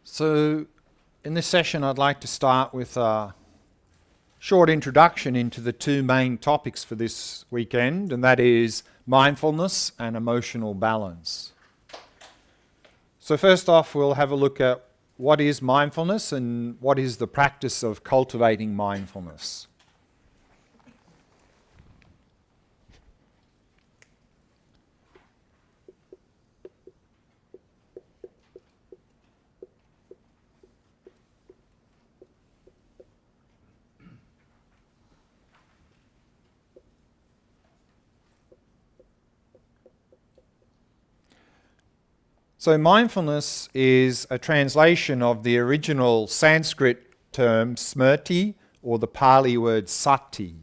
So in this session I'd like to start with a short introduction into the two main topics for this weekend, and that is mindfulness and emotional balance. So first off, we'll have a look at what is mindfulness and what is the practice of cultivating mindfulness. So mindfulness is a translation of the original Sanskrit term smrti, or the Pali word sati.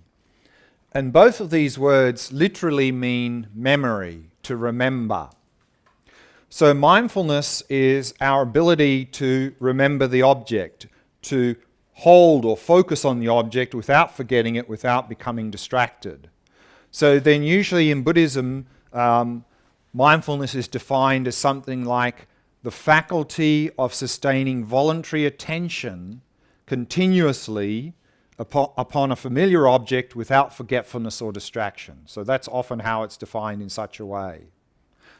And both of these words literally mean memory, to remember. So mindfulness is our ability to remember the object, to hold or focus on the object without forgetting it, without becoming distracted. So then usually in Buddhism, mindfulness is defined as something like the faculty of sustaining voluntary attention continuously upon a familiar object without forgetfulness or distraction. So that's often how it's defined in such a way.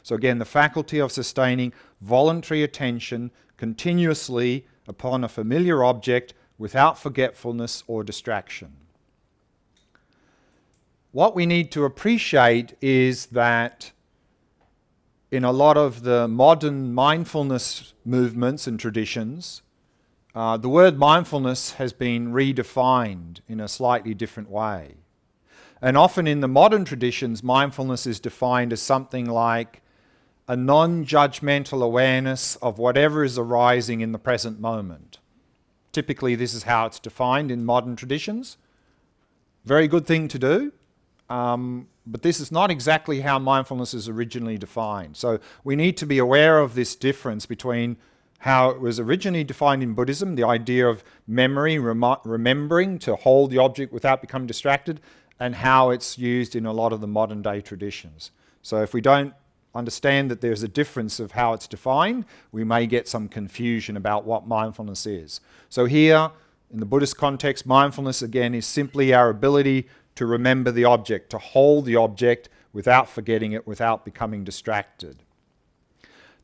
So again, the faculty of sustaining voluntary attention continuously upon a familiar object without forgetfulness or distraction. What we need to appreciate is that in a lot of the modern mindfulness movements and traditions, the word mindfulness has been redefined in a slightly different way. And often in the modern traditions, mindfulness is defined as something like a non-judgmental awareness of whatever is arising in the present moment. Typically, this is how it's defined in modern traditions. Very good thing to do. But this is not exactly how mindfulness is originally defined. So we need to be aware of this difference between how it was originally defined in Buddhism, the idea of memory, remembering to hold the object without becoming distracted, and how it's used in a lot of the modern day traditions. So if we don't understand that there's a difference of how it's defined, we may get some confusion about what mindfulness is. So here, in the Buddhist context, mindfulness again is simply our ability to remember the object, to hold the object without forgetting it, without becoming distracted.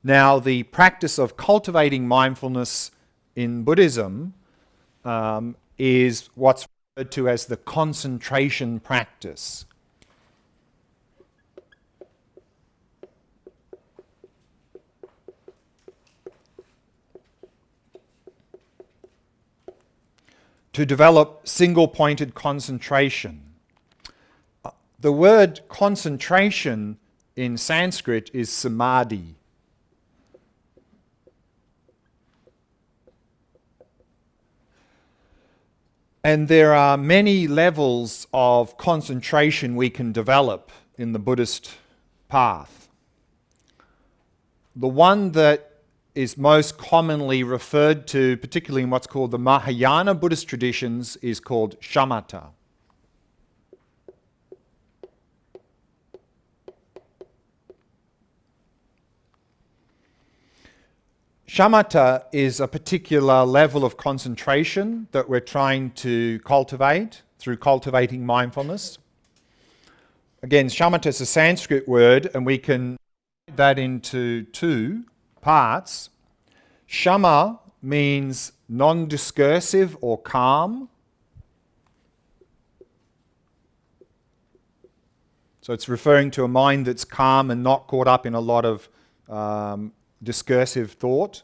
Now, the practice of cultivating mindfulness in Buddhism is what's referred to as the concentration practice. To develop single-pointed concentration. The word concentration in Sanskrit is samadhi. And there are many levels of concentration we can develop in the Buddhist path. The one that is most commonly referred to, particularly in what's called the Mahayana Buddhist traditions, is called Shamata. Shamata is a particular level of concentration that we're trying to cultivate through cultivating mindfulness. Again, Shamata is a Sanskrit word, and we can divide that into two parts. Shama means non-discursive or calm. So it's referring to a mind that's calm and not caught up in a lot of discursive thought.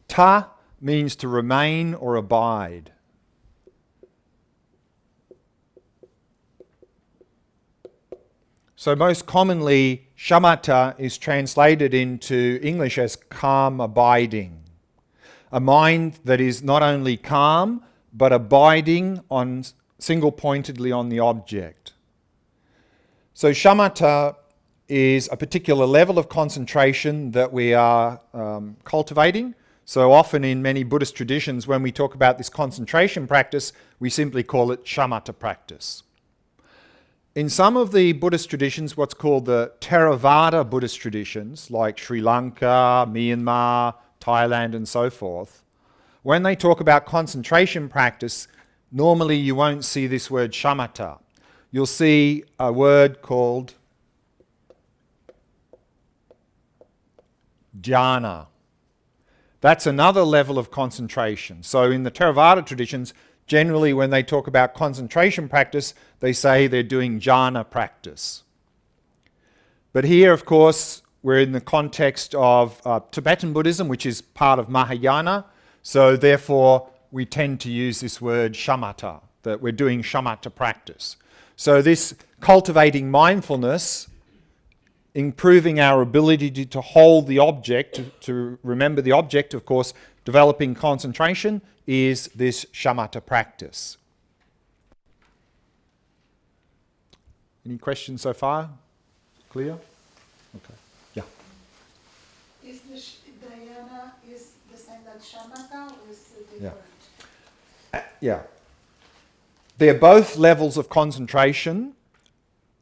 Ta means to remain or abide. So most commonly, Shamata is translated into English as calm abiding. A mind that is not only calm, but abiding on single-pointedly on the object. So Shamata is a particular level of concentration that we are cultivating. So often in many Buddhist traditions, when we talk about this concentration practice, we simply call it Shamata practice. In some of the Buddhist traditions, what's called the Theravada Buddhist traditions, like Sri Lanka, Myanmar, Thailand and so forth, when they talk about concentration practice, normally you won't see this word Shamata. You'll see a word called jhana. That's another level of concentration. So in the Theravada traditions, generally when they talk about concentration practice, they say they're doing jhana practice. But here, of course, we're in the context of Tibetan Buddhism, which is part of Mahayana. So therefore, we tend to use this word shamatha, that we're doing shamatha practice. So this cultivating mindfulness, improving our ability to hold the object, to remember the object, of course, developing concentration, is this shamatha practice. Any questions so far? Clear? Okay. Yeah. Is the dhyana is the same as shamatha or is it different? Yeah. They're both levels of concentration.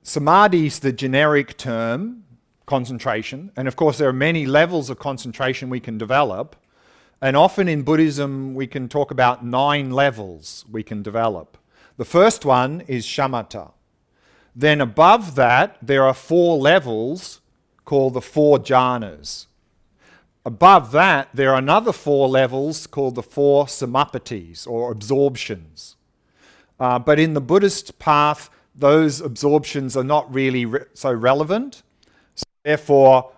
Samadhi is the generic term, concentration, and of course there are many levels of concentration we can develop, and often in Buddhism we can talk about 9 levels we can develop. The first one is shamatha. Then above that there are 4 levels called the 4 jhanas. Above that there are another 4 levels called the 4 samapatis or absorptions. But in the Buddhist path those absorptions are not really so relevant. So therefore,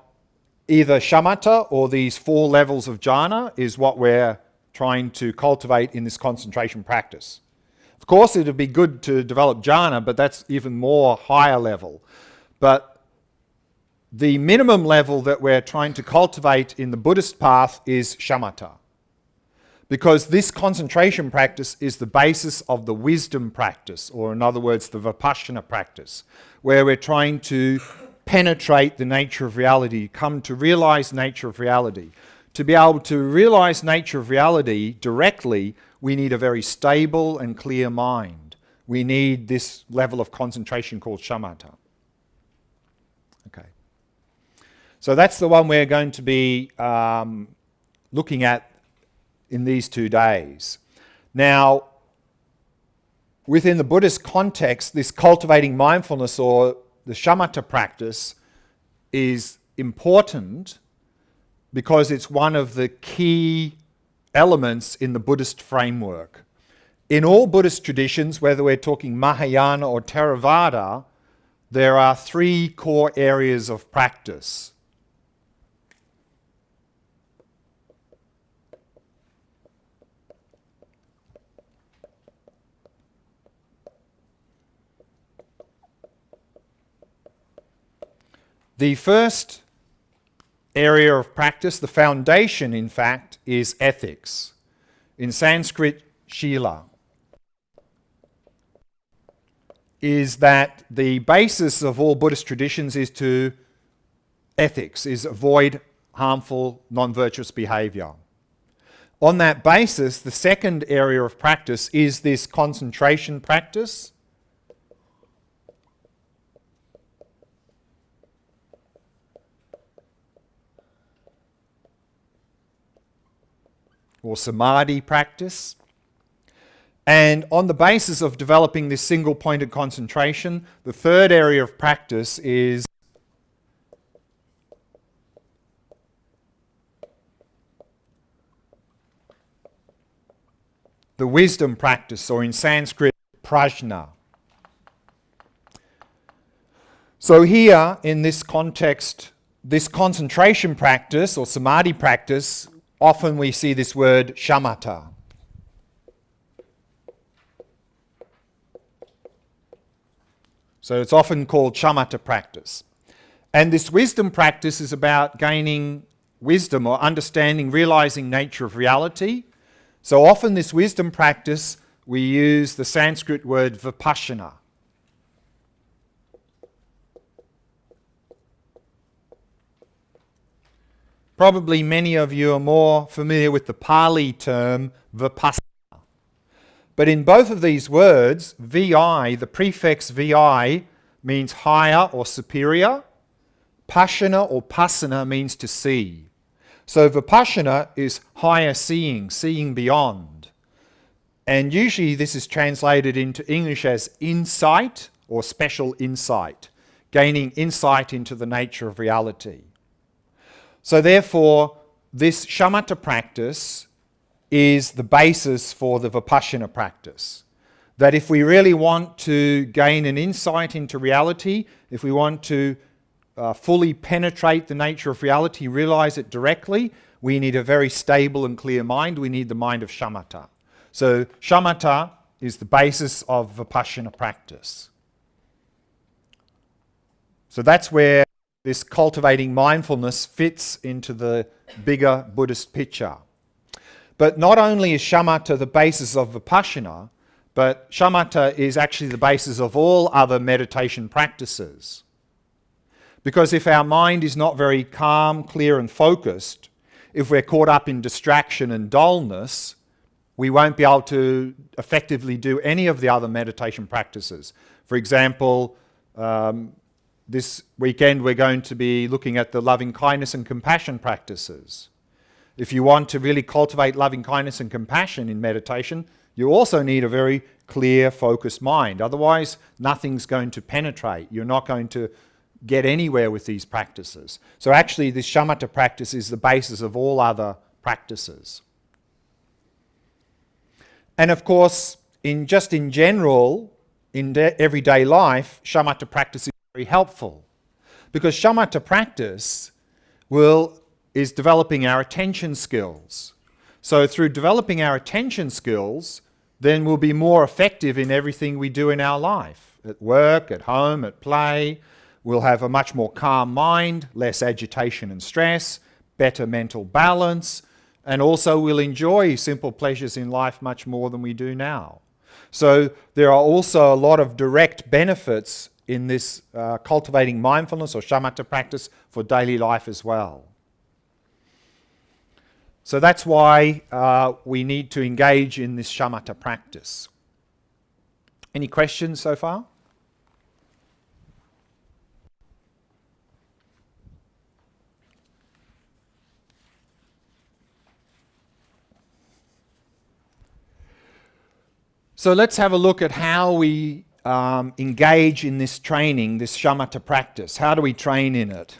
either shamatha or these 4 levels of jhana is what we're trying to cultivate in this concentration practice. Of course, it would be good to develop jhana, but that's even more higher level. But the minimum level that we're trying to cultivate in the Buddhist path is shamatha. Because this concentration practice is the basis of the wisdom practice, or in other words, the vipassana practice, where we're trying to penetrate the nature of reality, come to realize nature of reality. To be able to realize nature of reality directly, we need a very stable and clear mind. We need this level of concentration called shamatha. Okay. So that's the one we're going to be looking at in these 2 days. Now, within the Buddhist context, this cultivating mindfulness or the shamatha practice is important because it's one of the key elements in the Buddhist framework. In all Buddhist traditions, whether we're talking Mahayana or Theravada, there are 3 core areas of practice. The first area of practice, the foundation in fact, is ethics. In Sanskrit, shila. Is that the basis of all Buddhist traditions is to ethics, is avoid harmful, non-virtuous behavior. On that basis, the second area of practice is this concentration practice. Or samadhi practice. And on the basis of developing this single-pointed concentration, the third area of practice is the wisdom practice, or in Sanskrit, prajna. So here, in this context, this concentration practice, or samadhi practice, often we see this word shamatha. So it's often called shamatha practice. And this wisdom practice is about gaining wisdom or understanding, realizing nature of reality. So often this wisdom practice, we use the Sanskrit word vipassana. Probably many of you are more familiar with the Pali term vipassana. But in both of these words, vi, the prefix vi, means higher or superior. Passana or pasana means to see. So vipassana is higher seeing, seeing beyond. And usually this is translated into English as insight or special insight, gaining insight into the nature of reality. So therefore, this shamatha practice is the basis for the vipassana practice. That if we really want to gain an insight into reality, if we want to fully penetrate the nature of reality, realize it directly, we need a very stable and clear mind. We need the mind of shamatha. So shamatha is the basis of vipassana practice. So that's where this cultivating mindfulness fits into the bigger Buddhist picture. But not only is shamatha the basis of vipassana, but shamatha is actually the basis of all other meditation practices. Because if our mind is not very calm, clear and focused, if we're caught up in distraction and dullness, we won't be able to effectively do any of the other meditation practices. For example, this weekend we're going to be looking at the loving kindness and compassion practices. If you want to really cultivate loving kindness and compassion in meditation, you also need a very clear, focused mind. Otherwise, nothing's going to penetrate. You're not going to get anywhere with these practices. So actually, this shamatha practice is the basis of all other practices. And of course, in general, in everyday life, shamatha practice is very helpful. Because shamatha practice is developing our attention skills. So through developing our attention skills, then we'll be more effective in everything we do in our life. At work, at home, at play. We'll have a much more calm mind, less agitation and stress, better mental balance, and also we'll enjoy simple pleasures in life much more than we do now. So there are also a lot of direct benefits in this cultivating mindfulness or shamatha practice for daily life as well. So that's why we need to engage in this shamatha practice. Any questions so far? So let's have a look at how we engage in this training, this shamatha practice. How do we train in it?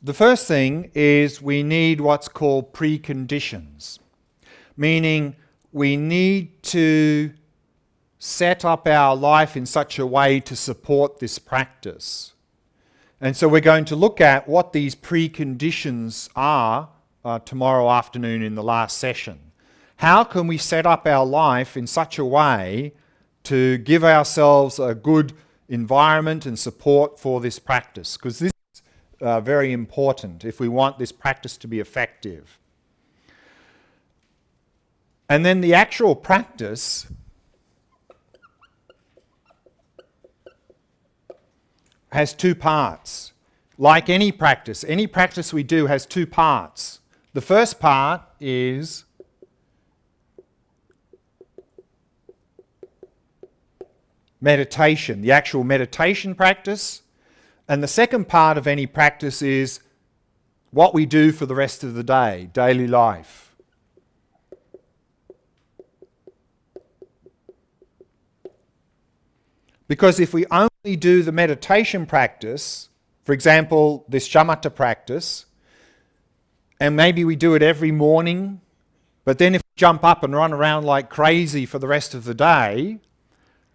The first thing is we need what's called preconditions, meaning we need to set up our life in such a way to support this practice. And so we're going to look at what these preconditions are tomorrow afternoon in the last session. How can we set up our life in such a way to give ourselves a good environment and support for this practice? Because this is very important if we want this practice to be effective. And then the actual practice has two parts. Like any practice we do has two parts. The first part is meditation, the actual meditation practice. And the second part of any practice is what we do for the rest of the day, daily life. Because if we only do the meditation practice, for example, this shamatha practice, and maybe we do it every morning, but then if we jump up and run around like crazy for the rest of the day,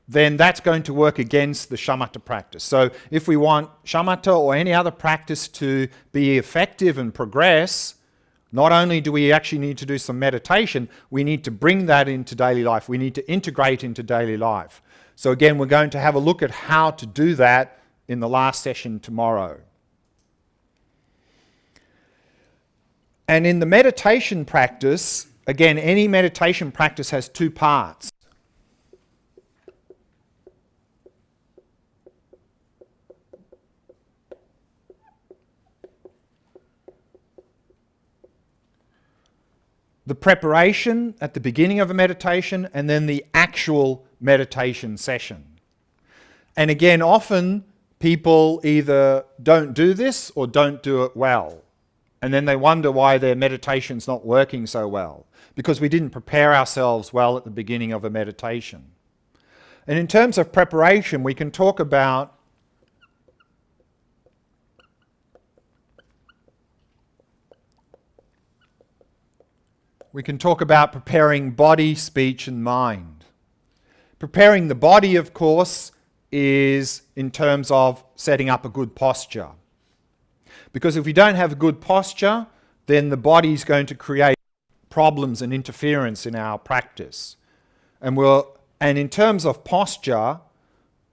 then that's going to work against the shamatha practice. So if we want shamatha or any other practice to be effective and progress, not only do we actually need to do some meditation, we need to bring that into daily life. We need to integrate into daily life. So again, we're going to have a look at how to do that in the last session tomorrow. And in the meditation practice, again, any meditation practice has two parts. the preparation at the beginning of a meditation, and then the actual meditation session. And again, often people either don't do this or don't do it well. And then they wonder why their meditation's not working so well, because we didn't prepare ourselves well at the beginning of a meditation. And in terms of preparation, we can talk about preparing body, speech, and mind. Preparing the body, of course, is in terms of setting up a good posture. Because if we don't have a good posture, then the body is going to create problems and interference in our practice. And in terms of posture,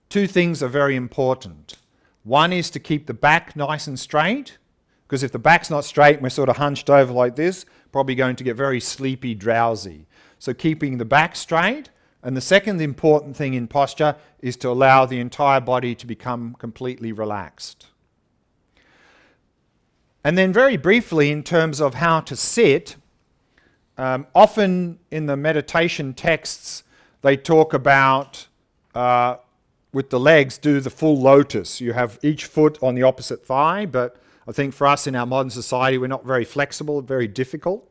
two things are very important. One is to keep the back nice and straight, because if the back's not straight and we're sort of hunched over like this, probably going to get very sleepy, drowsy. So keeping the back straight. And the second important thing in posture is to allow the entire body to become completely relaxed. And then very briefly, in terms of how to sit, often in the meditation texts, they talk about, with the legs, do the full lotus. You have each foot on the opposite thigh, but I think for us in our modern society, we're not very flexible, very difficult.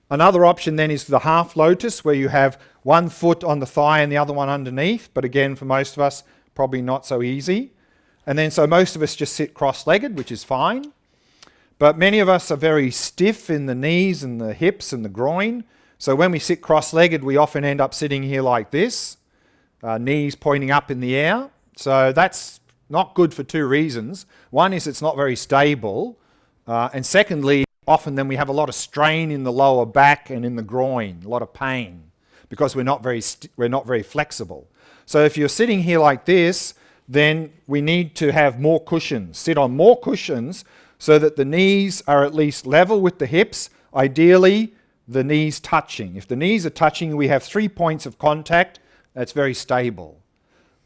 Another option then is the half lotus, where you have one foot on the thigh and the other one underneath, but again, for most of us, probably not so easy. And then so most of us just sit cross-legged, which is fine. But many of us are very stiff in the knees and the hips and the groin. So when we sit cross-legged, we often end up sitting here like this, knees pointing up in the air. So that's not good for two reasons. One is it's not very stable. And secondly, often then we have a lot of strain in the lower back and in the groin, a lot of pain, because we're not very flexible. So if you're sitting here like this, then we need to have more cushions. Sit on more cushions so that the knees are at least level with the hips, ideally the knees touching. If the knees are touching, we have 3 points of contact. That's very stable.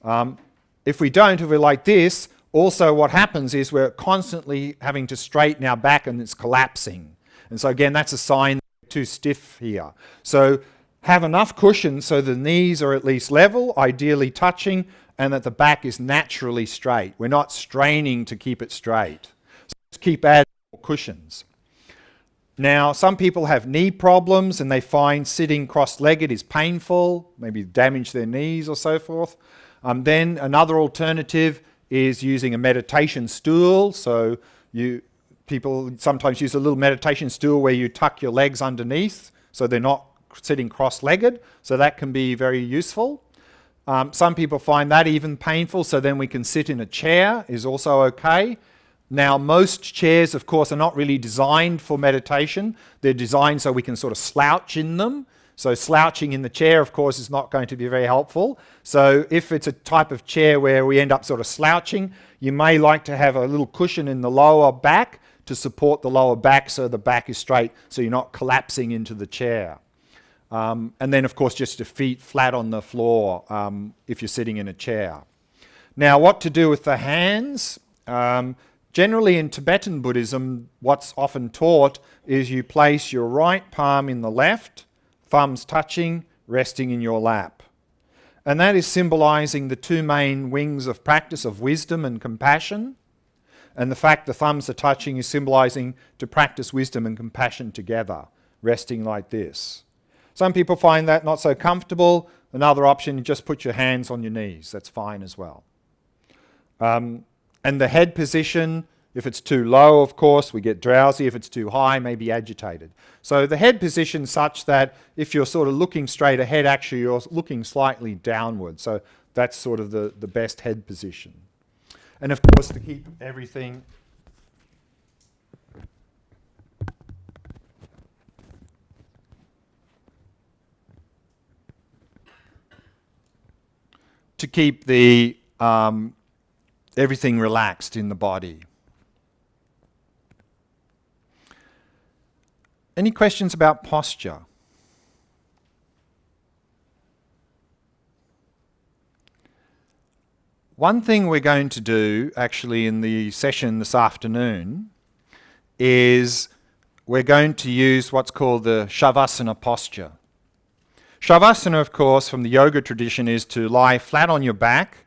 If we're like this, also what happens is we're constantly having to straighten our back and it's collapsing. And so again, that's a sign that we're too stiff here. So have enough cushion so the knees are at least level, ideally touching, and that the back is naturally straight. We're not straining to keep it straight. So just keep adding more cushions. Now, some people have knee problems and they find sitting cross-legged is painful, maybe damage their knees or so forth. Then another alternative is using a meditation stool. So people sometimes use a little meditation stool where you tuck your legs underneath so they're not sitting cross-legged. So that can be very useful. Some people find that even painful, so then we can sit in a chair is also okay. Now, most chairs, of course, are not really designed for meditation. They're designed so we can sort of slouch in them. So slouching in the chair, of course, is not going to be very helpful. So if it's a type of chair where we end up sort of slouching, you may like to have a little cushion in the lower back to support the lower back so the back is straight, so you're not collapsing into the chair. And then, of course, just your feet flat on the floor if you're sitting in a chair. Now, what to do with the hands? Generally in Tibetan Buddhism, what's often taught is you place your right palm in the left, thumbs touching, resting in your lap. And that is symbolizing the two main wings of practice of wisdom and compassion. And the fact the thumbs are touching is symbolizing to practice wisdom and compassion together, resting like this. Some people find that not so comfortable. Another option, you just put your hands on your knees. That's fine as well. And the head position, if it's too low, of course, we get drowsy. If it's too high, maybe agitated. So the head position is such that if you're sort of looking straight ahead, actually you're looking slightly downward. So that's sort of the best head position. And of course, to keep everything everything relaxed in the body. Any questions about posture? One thing we're going to do actually in the session this afternoon is we're going to use what's called the Shavasana posture. Shavasana, of course, from the yoga tradition is to lie flat on your back,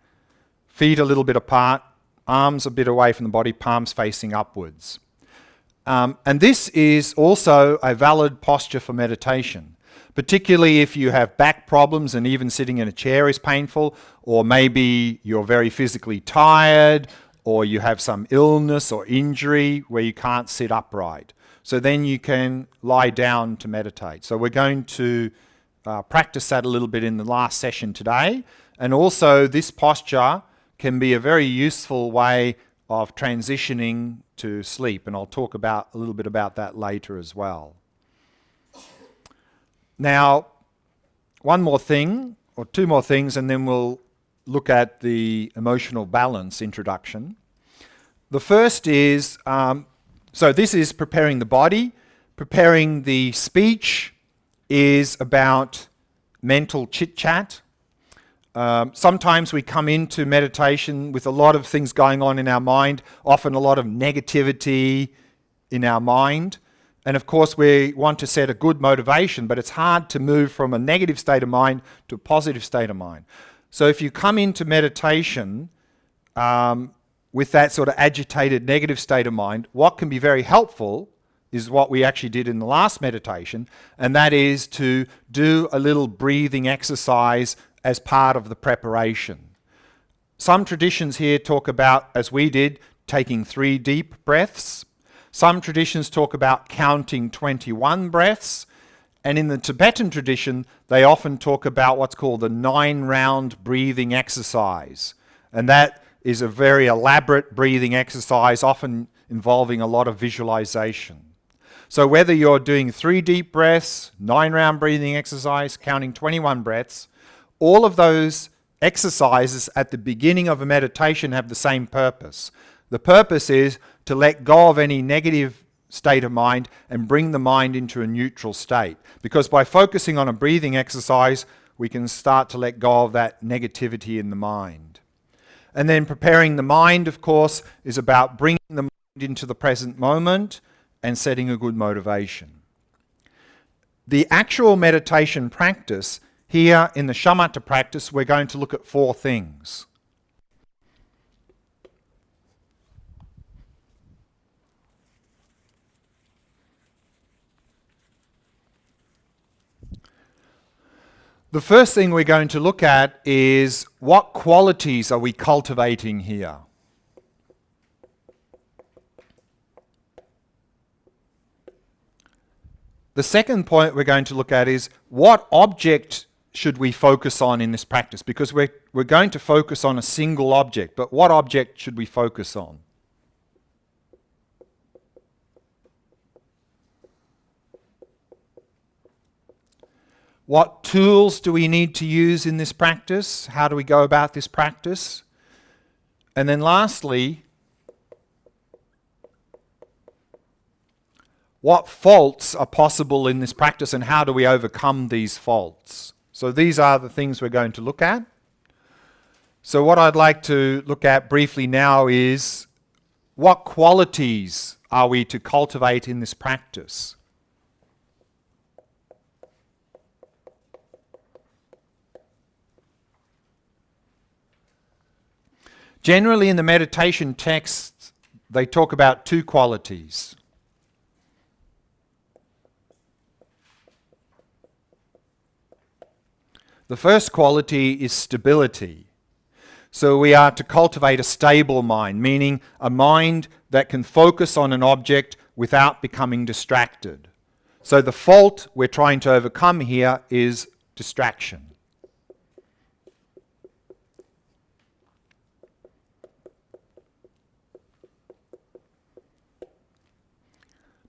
feet a little bit apart, arms a bit away from the body, palms facing upwards. And this is also a valid posture for meditation, particularly if you have back problems and even sitting in a chair is painful, or maybe you're very physically tired, or you have some illness or injury where you can't sit upright. So then you can lie down to meditate. So we're going to practice that a little bit in the last session today. And also this posture can be a very useful way of transitioning to sleep. And I'll talk a little bit about that later as well. Now, one more thing, or two more things, and then we'll look at the emotional balance introduction. The first is, so this is preparing the body. Preparing the speech is about mental chit-chat. Sometimes we come into meditation with a lot of things going on in our mind, often a lot of negativity in our mind. And of course, we want to set a good motivation, but it's hard to move from a negative state of mind to a positive state of mind. So if you come into meditation with that sort of agitated negative state of mind, what can be very helpful is what we actually did in the last meditation, and that is to do a little breathing exercise as part of the preparation. Some traditions here talk about, as we did, taking 3 deep breaths. Some traditions talk about counting 21 breaths. And in the Tibetan tradition, they often talk about what's called the 9-round breathing exercise. And that is a very elaborate breathing exercise, often involving a lot of visualization. So whether you're doing 3 deep breaths, 9-round breathing exercise, counting 21 breaths, all of those exercises at the beginning of a meditation have the same purpose. The purpose is to let go of any negative state of mind and bring the mind into a neutral state. Because by focusing on a breathing exercise, we can start to let go of that negativity in the mind. And then preparing the mind, of course, is about bringing the mind into the present moment and setting a good motivation. The actual meditation practice, here in the Shamata practice, we're going to look at 4 things. The first thing we're going to look at is what qualities are we cultivating here? The second point we're going to look at is what object should we focus on in this practice? Because we're going to focus on a single object, but what object should we focus on? What tools do we need to use in this practice? How do we go about this practice? And then lastly, what faults are possible in this practice and how do we overcome these faults? So these are the things we're going to look at. So what I'd like to look at briefly now is what qualities are we to cultivate in this practice? Generally in the meditation texts, they talk about 2 qualities. The first quality is stability. So we are to cultivate a stable mind, meaning a mind that can focus on an object without becoming distracted. So the fault we're trying to overcome here is distraction.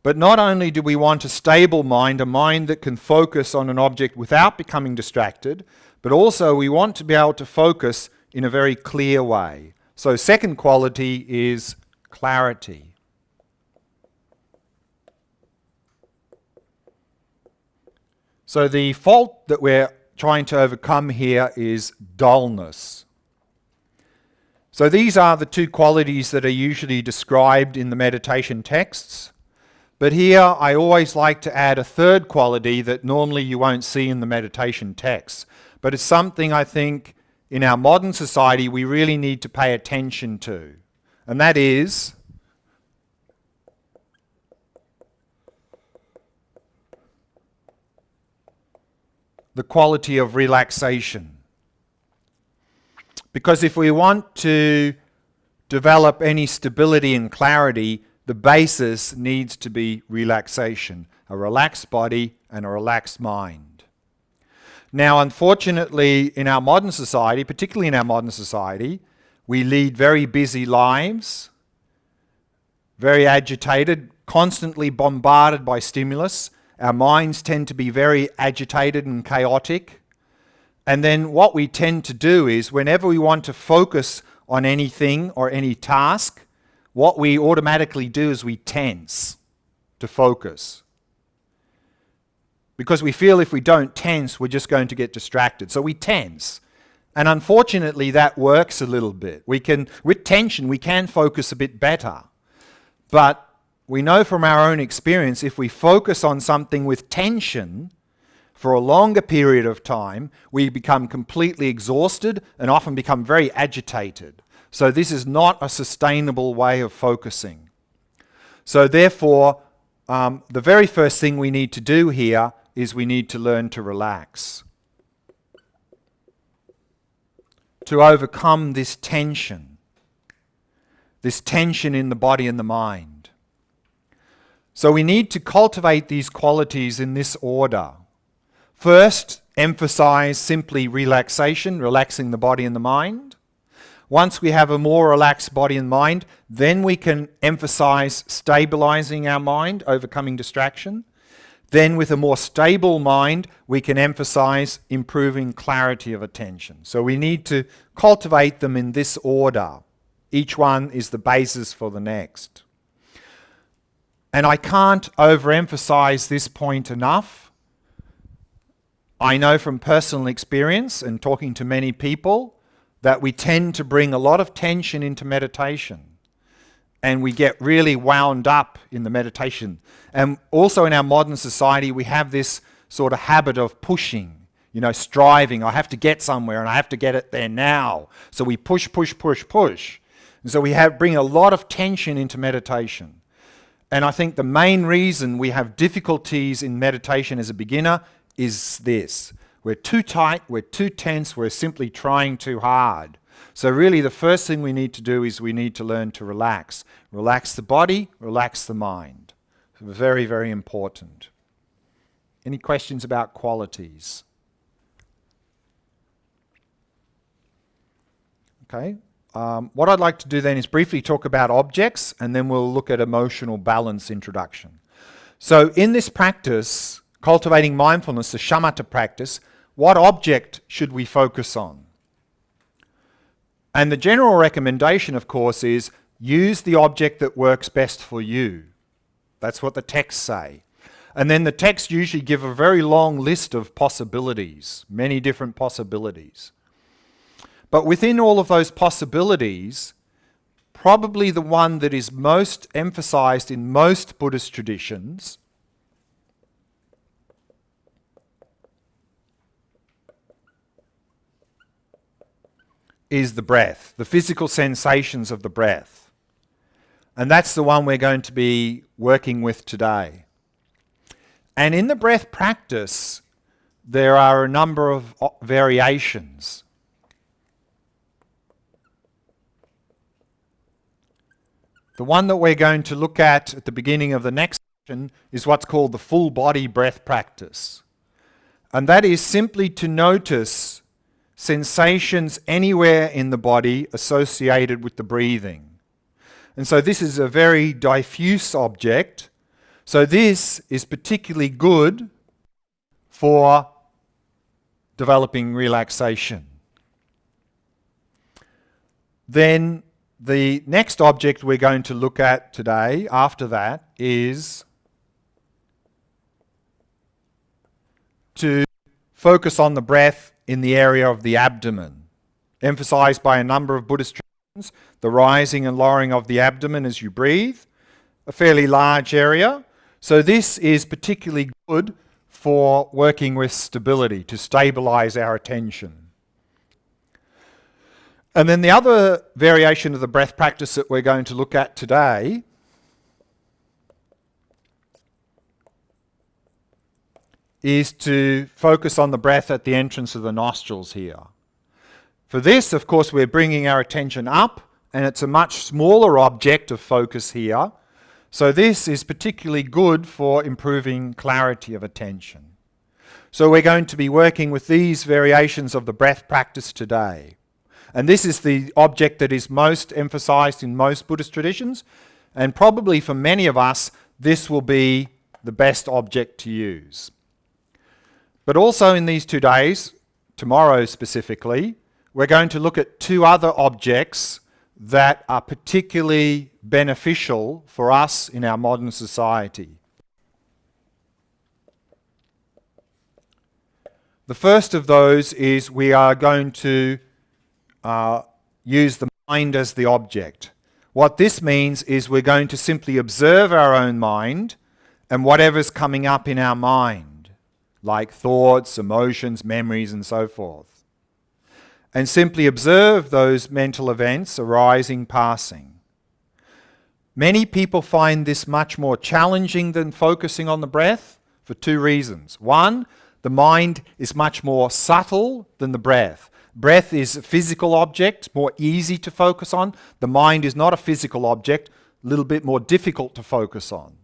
But not only do we want a stable mind, a mind that can focus on an object without becoming distracted, but also we want to be able to focus in a very clear way. So second quality is clarity. So the fault that we're trying to overcome here is dullness. So these are the 2 qualities that are usually described in the meditation texts. But here I always like to add a third quality that normally you won't see in the meditation texts. But it's something I think in our modern society we really need to pay attention to. And that is the quality of relaxation. Because if we want to develop any stability and clarity, the basis needs to be relaxation, a relaxed body and a relaxed mind. Now, unfortunately, in our modern society, particularly in our modern society, we lead very busy lives, very agitated, constantly bombarded by stimulus. Our minds tend to be very agitated and chaotic. And then what we tend to do is whenever we want to focus on anything or any task, what we automatically do is we tense to focus. Because we feel if we don't tense, we're just going to get distracted. So we tense. And unfortunately, that works a little bit. With tension, we can focus a bit better. But we know from our own experience, if we focus on something with tension for a longer period of time, we become completely exhausted and often become very agitated. So this is not a sustainable way of focusing. So therefore, the very first thing we need to do here is we need to learn to relax. To overcome this tension in the body and the mind. So we need to cultivate these qualities in this order. First, emphasize simply relaxation, relaxing the body and the mind. Once we have a more relaxed body and mind, then we can emphasize stabilizing our mind, overcoming distraction. Then with a more stable mind, we can emphasize improving clarity of attention. So we need to cultivate them in this order. Each one is the basis for the next. And I can't overemphasize this point enough. I know from personal experience and talking to many people that we tend to bring a lot of tension into meditation. And we get really wound up in the meditation. And also in our modern society, we have this sort of habit of pushing, striving. I have to get somewhere and I have to get it there now. So we push. And so we bring a lot of tension into meditation. And I think the main reason we have difficulties in meditation as a beginner is this. We're too tight, we're too tense, we're simply trying too hard. So really the first thing we need to do is we need to learn to relax. Relax the body, relax the mind. Very, very important. Any questions about qualities? Okay. What I'd like to do then is briefly talk about objects, and then we'll look at emotional balance introduction. So in this practice, cultivating mindfulness, the Shamata practice, what object should we focus on? And the general recommendation, of course, is use the object that works best for you. That's what the texts say. And then the texts usually give a very long list of possibilities, many different possibilities. But within all of those possibilities, probably the one that is most emphasized in most Buddhist traditions is the breath, the physical sensations of the breath. And that's the one we're going to be working with today. And in the breath practice, there are a number of variations. The one that we're going to look at the beginning of the next session is what's called the full body breath practice. And that is simply to notice sensations anywhere in the body associated with the breathing. And so this is a very diffuse object. So this is particularly good for developing relaxation. Then the next object we're going to look at today, after that, is to focus on the breath in the area of the abdomen, emphasized by a number of Buddhist traditions, the rising and lowering of the abdomen as you breathe, a fairly large area. So this is particularly good for working with stability, to stabilize our attention. And then the other variation of the breath practice that we're going to look at today is to focus on the breath at the entrance of the nostrils here. For this, of course, we're bringing our attention up, and it's a much smaller object of focus here. So this is particularly good for improving clarity of attention. So we're going to be working with these variations of the breath practice today. And this is the object that is most emphasized in most Buddhist traditions, and probably for many of us, this will be the best object to use. But also in these 2 days, tomorrow specifically, we're going to look at 2 other objects that are particularly beneficial for us in our modern society. The first of those is we are going to use the mind as the object. What this means is we're going to simply observe our own mind and whatever's coming up in our mind, like thoughts, emotions, memories, and so forth. And simply observe those mental events arising, passing. Many people find this much more challenging than focusing on the breath for 2 reasons. One, the mind is much more subtle than the breath. Breath is a physical object, more easy to focus on. The mind is not a physical object, a little bit more difficult to focus on.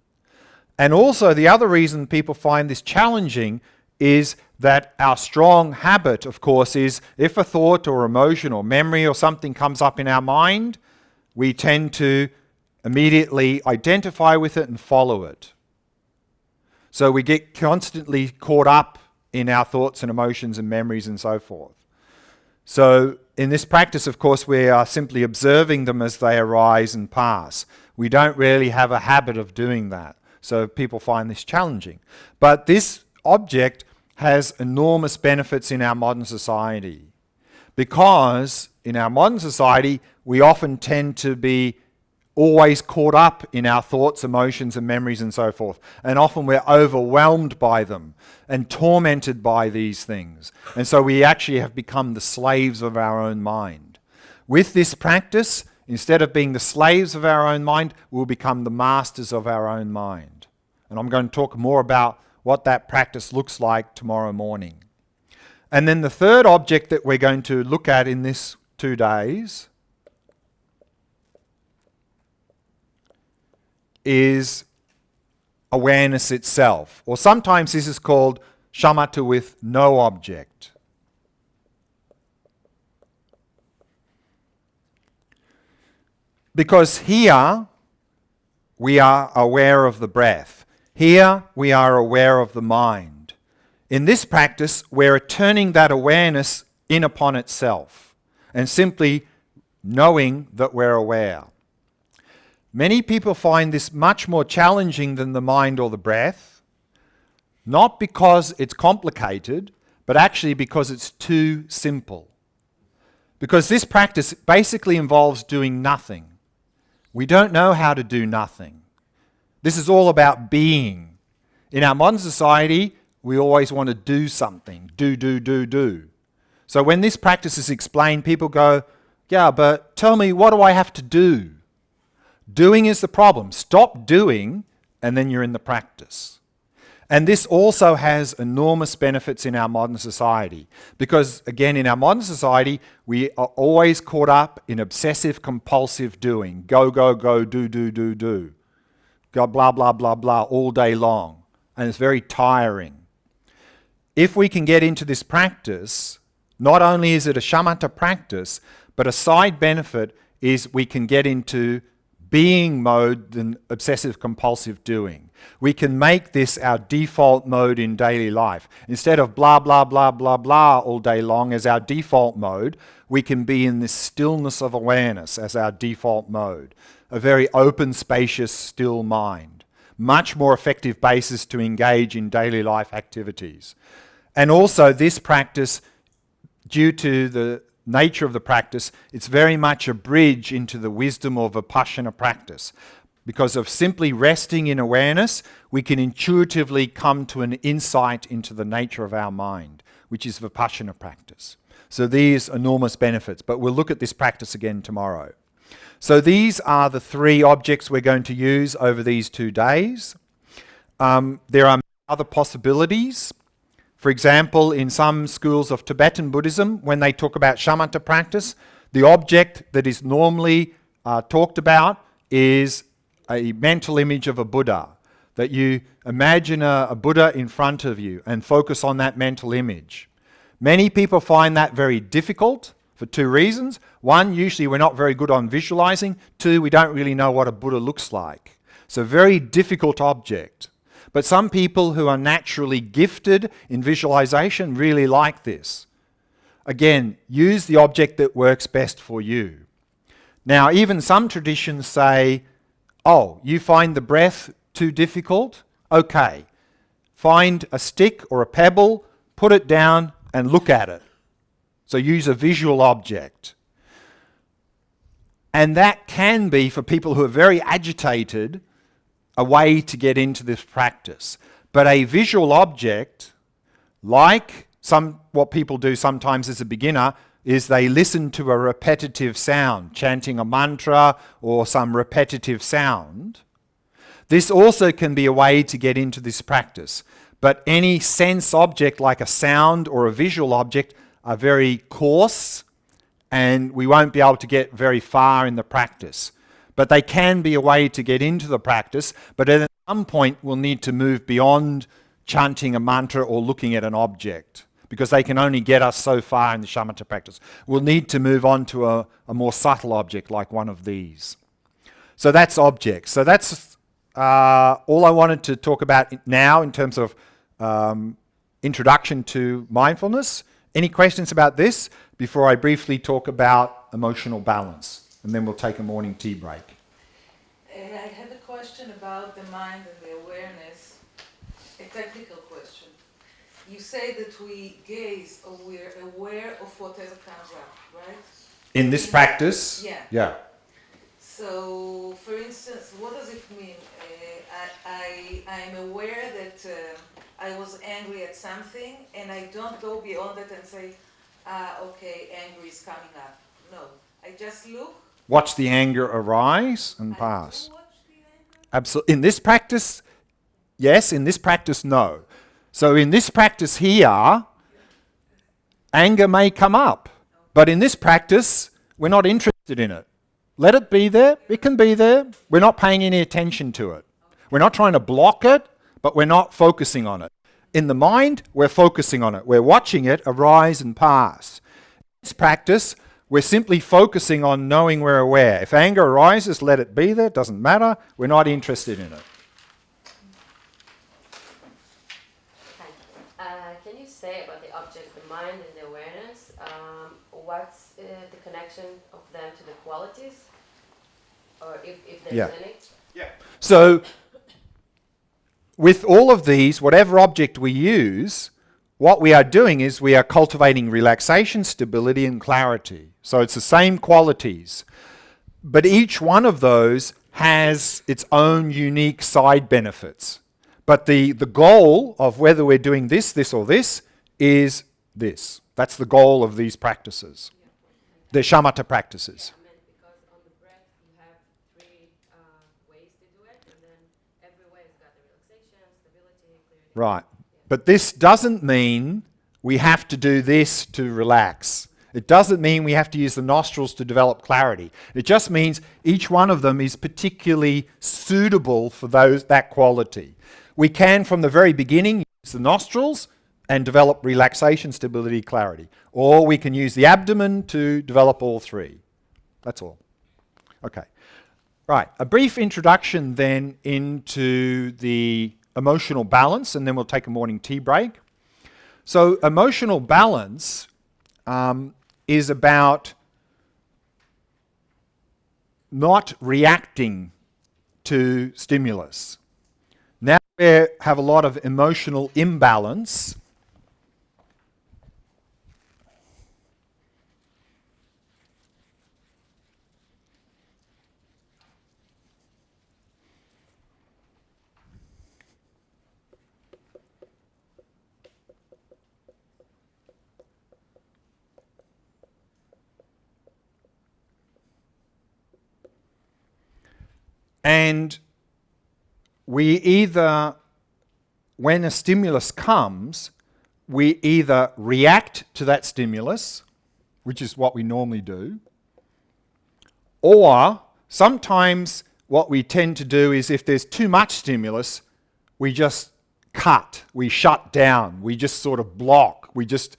And also the other reason people find this challenging is that our strong habit, of course, is if a thought or emotion or memory or something comes up in our mind, we tend to immediately identify with it and follow it. So we get constantly caught up in our thoughts and emotions and memories and so forth. So in this practice, of course, we are simply observing them as they arise and pass. We don't really have a habit of doing that. So people find this challenging. But this object has enormous benefits in our modern society, because in our modern society we often tend to be always caught up in our thoughts, emotions and memories and so forth, and often we're overwhelmed by them and tormented by these things, and so we actually have become the slaves of our own mind. With this practice, instead of being the slaves of our own mind, we'll become the masters of our own mind. And I'm going to talk more about what that practice looks like tomorrow morning. And then the third object that we're going to look at in this 2 days is awareness itself, or sometimes this is called Shamata with no object. Because here we are aware of the breath. Here we are aware of the mind. In this practice, we're turning that awareness in upon itself and simply knowing that we're aware. Many people find this much more challenging than the mind or the breath, not because it's complicated, but actually because it's too simple. Because this practice basically involves doing nothing. We don't know how to do nothing. This is all about being. In our modern society, we always want to do something. Do. So when this practice is explained, people go, yeah, but tell me, what do I have to do? Doing is the problem. Stop doing, and then you're in the practice. And this also has enormous benefits in our modern society. Because, again, in our modern society, we are always caught up in obsessive compulsive doing. Go, do. Go blah, blah, blah, blah all day long. And it's very tiring. If we can get into this practice, not only is it a shamatha practice, but a side benefit is we can get into being mode than obsessive compulsive doing. We can make this our default mode in daily life. Instead of blah, blah, blah, blah, blah all day long as our default mode, we can be in this stillness of awareness as our default mode. A very open, spacious, still mind. Much more effective basis to engage in daily life activities. And also this practice, due to the nature of the practice, it's very much a bridge into the wisdom of Vipassana practice. Because of simply resting in awareness, we can intuitively come to an insight into the nature of our mind, which is Vipassana practice. So these enormous benefits, but we'll look at this practice again tomorrow. So these are the 3 objects we're going to use over these 2 days. There are other possibilities. For example, in some schools of Tibetan Buddhism, when they talk about Shamata practice, the object that is normally talked about is a mental image of a Buddha. That you imagine a Buddha in front of you and focus on that mental image. Many people find that very difficult for 2 reasons. 1, usually we're not very good on visualizing. 2, we don't really know what a Buddha looks like. So very difficult object. But some people who are naturally gifted in visualization really like this. Again, use the object that works best for you. Now, even some traditions say, oh, you find the breath too difficult? Okay. Find a stick or a pebble, put it down and look at it. So use a visual object. And that can be, for people who are very agitated, a way to get into this practice. But a visual object, like what people do sometimes as a beginner, is they listen to a repetitive sound, chanting a mantra or some repetitive sound. This also can be a way to get into this practice. But any sense object like a sound or a visual object are very coarse and we won't be able to get very far in the practice. But they can be a way to get into the practice, but at some point we'll need to move beyond chanting a mantra or looking at an object, because they can only get us so far in the shamatha practice. We'll need to move on to a more subtle object like one of these. So that's objects. So that's all I wanted to talk about now in terms of introduction to mindfulness. Any questions about this before I briefly talk about emotional balance? And then we'll take a morning tea break. I have a question about the mind and the awareness, a technical question. You say that we gaze or we're aware of whatever comes up, right? In this practice? Yeah. So, for instance, what does it mean? I'm aware that I was angry at something and I don't go beyond it and say, okay, anger is coming up. No, I just look. Watch the anger arise and pass. Absolutely. In this practice, yes. In this practice, no. So in this practice here, anger may come up. But in this practice, we're not interested in it. Let it be there. It can be there. We're not paying any attention to it. We're not trying to block it, but we're not focusing on it. In the mind, we're focusing on it. We're watching it arise and pass. In this practice, we're simply focusing on knowing we're aware. If anger arises, let it be there. It doesn't matter. We're not interested in it. Can you say about the object, the mind and the awareness, what's the connection of them to the qualities? Or if there's any? Yeah. So, with all of these, whatever object we use, what we are doing is we are cultivating relaxation, stability, and clarity. So it's the same qualities. But each one of those has its own unique side benefits. But the goal of whether we're doing this, or this, is this. That's the goal of these practices. The shamatha practices. Yeah, I meant because on the breath you have 3 ways to do it, and then every way has got the relaxation, stability, clarity. Right. But this doesn't mean we have to do this to relax. It doesn't mean we have to use the nostrils to develop clarity. It just means each one of them is particularly suitable for that quality. We can, from the very beginning, use the nostrils and develop relaxation, stability, clarity. Or we can use the abdomen to develop all 3. That's all. Okay. Right. A brief introduction then into the emotional balance, and then we'll take a morning tea break. So emotional balance is about not reacting to stimulus. Now we have a lot of emotional imbalance. And we either, when a stimulus comes, we either react to that stimulus, which is what we normally do, or sometimes what we tend to do is if there's too much stimulus, we just cut, we shut down, we just sort of block, we just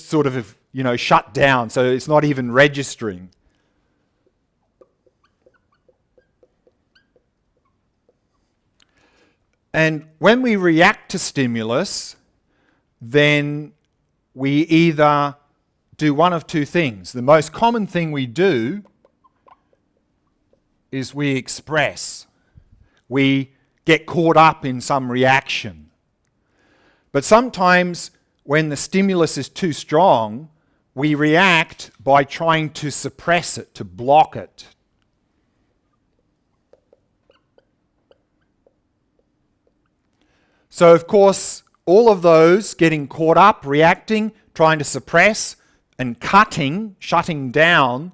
sort of, shut down, so it's not even registering. And when we react to stimulus, then we either do one of two things. The most common thing we do is we express. We get caught up in some reaction. But sometimes when the stimulus is too strong, we react by trying to suppress it, to block it. So, of course, all of those, getting caught up, reacting, trying to suppress, and cutting, shutting down,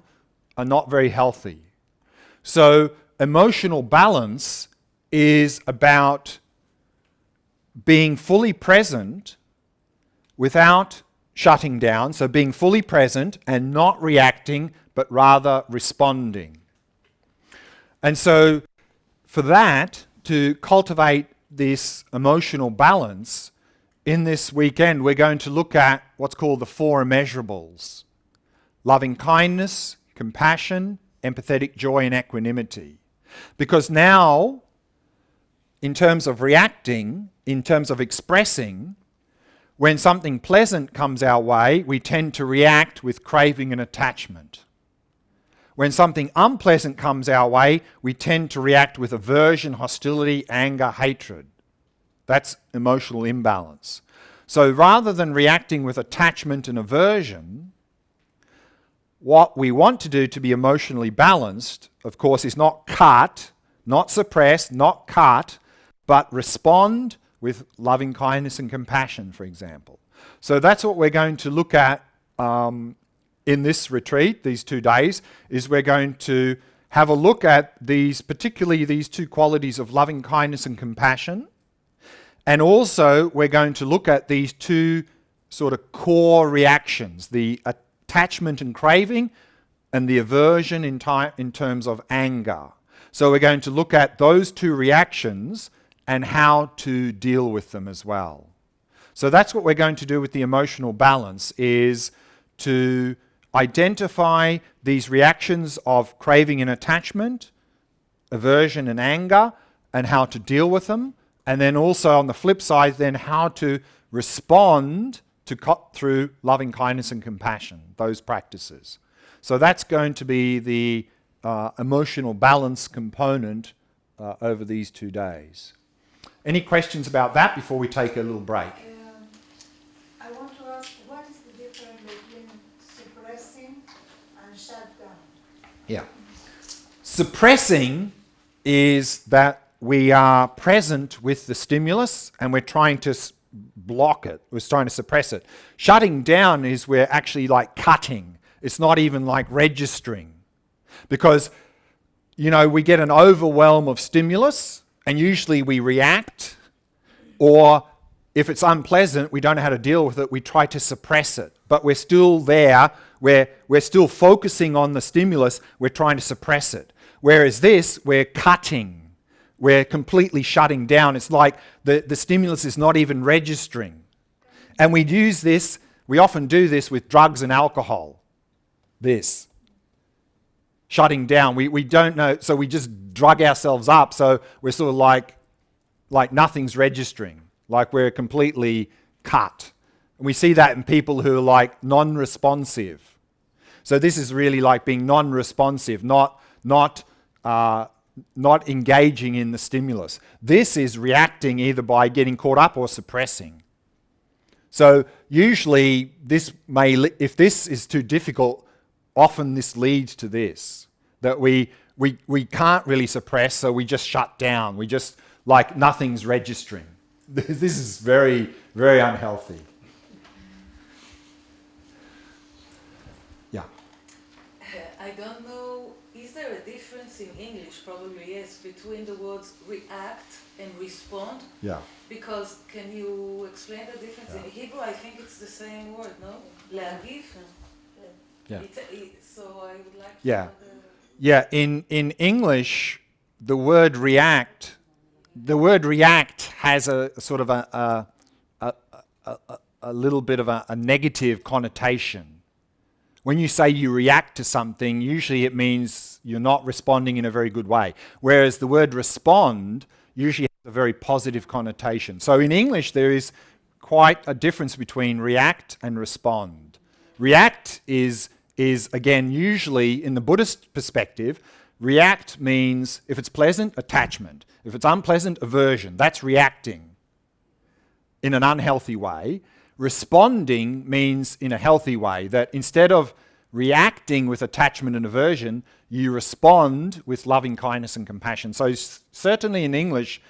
are not very healthy. So, emotional balance is about being fully present without shutting down, so being fully present and not reacting, but rather responding. And so, for that, to cultivate this emotional balance, in this weekend we're going to look at what's called the 4 immeasurables: loving kindness, compassion, empathetic joy, and equanimity. Because now, in terms of reacting, in terms of expressing, when something pleasant comes our way, we tend to react with craving and attachment. When something unpleasant comes our way, we tend to react with aversion, hostility, anger, hatred. That's emotional imbalance. So rather than reacting with attachment and aversion, what we want to do to be emotionally balanced, of course, is not cut, not suppress, not cut, but respond with loving kindness and compassion, for example. So that's what we're going to look at in this retreat, these 2 days, is we're going to have a look at these, particularly these 2 qualities of loving kindness and compassion. And also we're going to look at these 2 sort of core reactions, the attachment and craving and the aversion in terms of anger. So we're going to look at those 2 reactions and how to deal with them as well. So that's what we're going to do with the emotional balance, is to identify these reactions of craving and attachment, aversion and anger, and how to deal with them. And then also on the flip side, then how to respond to cut through loving kindness and compassion, those practices. So that's going to be the emotional balance component over these 2 days. Any questions about that before we take a little break? I want to ask, what is the difference between suppressing and shut down? Yeah. Suppressing is that we are present with the stimulus and we're trying to block it. We're trying to suppress it. Shutting down is we're actually like cutting. It's not even like registering. Because, we get an overwhelm of stimulus and usually we react, or if it's unpleasant, we don't know how to deal with it, we try to suppress it. But we're still there, we're still focusing on the stimulus, we're trying to suppress it. Whereas this, we're cutting. We're completely shutting down. It's like the stimulus is not even registering. And we often do this with drugs and alcohol. This. Shutting down. We don't know, so we just drug ourselves up, so we're sort of like nothing's registering. Like we're completely cut. And we see that in people who are like non-responsive. So this is really like being non-responsive, not engaging in the stimulus. This is reacting either by getting caught up or suppressing. So usually if this is too difficult, often this leads to this, that we can't really suppress, so we just shut down. We just, like nothing's registering. This is very, very unhealthy. Yeah. I I don't know, is there a difference in English, probably yes, between the words react and respond? Yeah. Because can you explain the difference? Yeah. In Hebrew, I think it's the same word, no? להגיב? Yeah. So I would like to Yeah. know the... Yeah, in English, the word react has a sort of a little bit of a negative connotation. When you say you react to something, usually it means you're not responding in a very good way. Whereas the word respond usually has a very positive connotation. So in English, there is quite a difference between react and respond. React is again, usually in the Buddhist perspective, react means if it's pleasant, attachment. If it's unpleasant, aversion. That's reacting in an unhealthy way. Responding means in a healthy way, that instead of reacting with attachment and aversion, you respond with loving kindness and compassion. So certainly in English,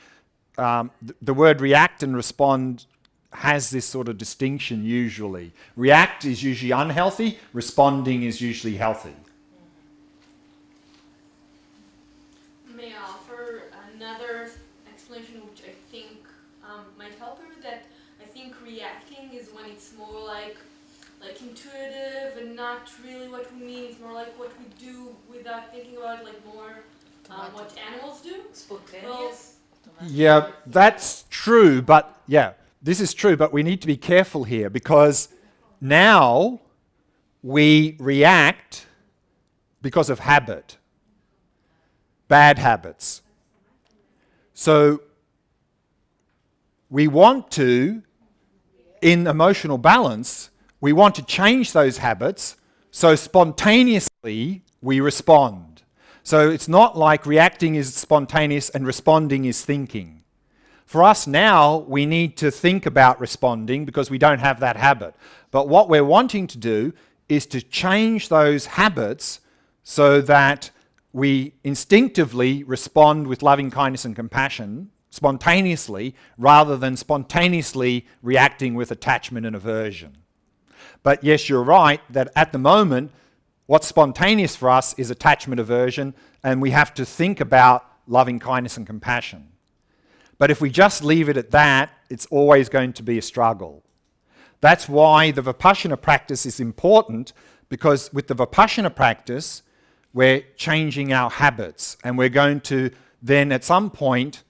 the word react and respond has this sort of distinction usually. React is usually unhealthy, responding is usually healthy. May I offer another explanation which I think might help her? That I think reacting is when it's more like intuitive and not really what we mean. It's more like what we do without thinking about it, like more what animals do. Spontaneous? Yeah, that's true, but this is true, but we need to be careful here because now we react because of habit, bad habits. So we want to, in emotional balance, we want to change those habits so spontaneously we respond. So it's not like reacting is spontaneous and responding is thinking. For us now, we need to think about responding because we don't have that habit. But what we're wanting to do is to change those habits so that we instinctively respond with loving kindness and compassion spontaneously rather than spontaneously reacting with attachment and aversion. But yes, you're right that at the moment, what's spontaneous for us is attachment aversion, and we have to think about loving kindness and compassion. But if we just leave it at that, it's always going to be a struggle. That's why the Vipassana practice is important, because with the Vipassana practice, we're changing our habits, and we're going to then at some point,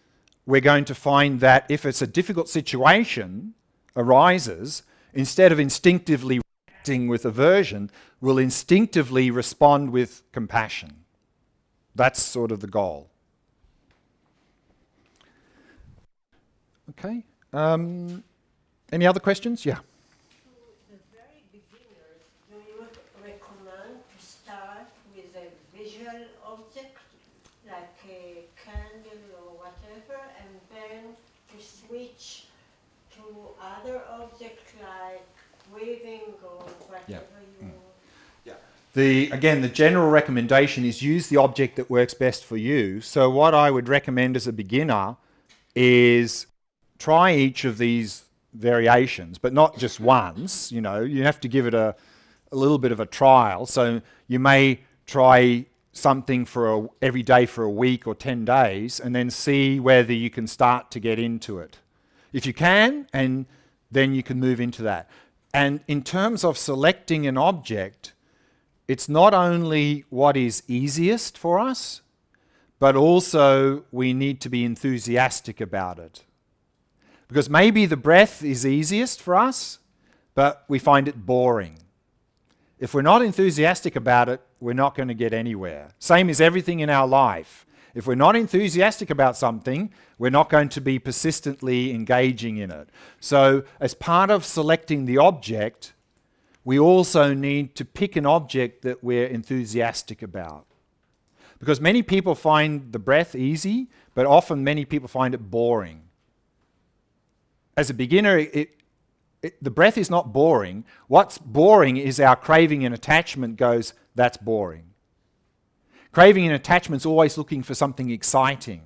we're going to find that if it's a difficult situation arises, instead of instinctively reacting with aversion, we'll instinctively respond with compassion. That's sort of the goal. Okay. Any other questions? Yeah. To the very beginners, do you recommend to start with a visual object, like a candle or whatever, and then to switch to other objects like breathing or whatever you... Again, the general recommendation is use the object that works best for you. So what I would recommend as a beginner is try each of these variations, but not just once. You know, you have to give it a little bit of a trial. So you may try something for every day for a week or 10 days and then see whether you can start to get into it. If you can, and then you can move into that. And in terms of selecting an object, it's not only what is easiest for us, but also we need to be enthusiastic about it. Because maybe the breath is easiest for us, but we find it boring. If we're not enthusiastic about it, we're not going to get anywhere. Same as everything in our life. If we're not enthusiastic about something, we're not going to be persistently engaging in it. So as part of selecting the object, we also need to pick an object that we're enthusiastic about. Because many people find the breath easy, but often many people find it boring. As a beginner, the breath is not boring. What's boring is our craving and attachment goes, that's boring. Craving and attachment's always looking for something exciting.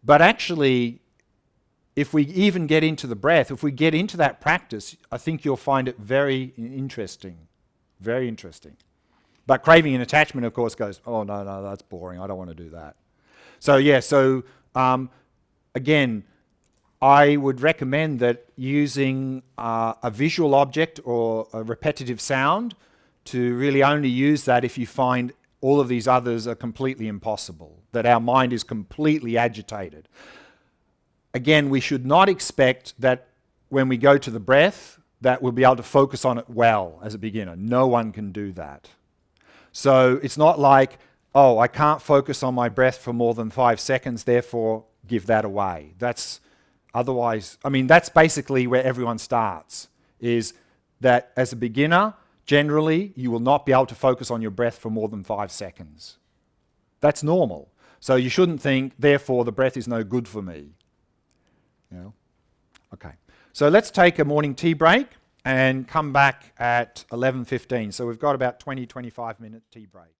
But actually, if we even get into the breath, if we get into that practice, I think you'll find it very interesting. Very interesting. But craving and attachment, of course, goes, oh, no, that's boring. I don't want to do that. So, yeah, again, I would recommend that using a visual object or a repetitive sound to really only use that if you find all of these others are completely impossible, that our mind is completely agitated. Again, we should not expect that when we go to the breath that we'll be able to focus on it well as a beginner. No one can do that. So it's not like, oh, I can't focus on my breath for more than 5 seconds, therefore give that away. That's basically where everyone starts, is that as a beginner, generally, you will not be able to focus on your breath for more than 5 seconds. That's normal. So you shouldn't think, therefore, the breath is no good for me. You know? Okay. So let's take a morning tea break and come back at 11:15. So we've got about 20-25 minute tea break.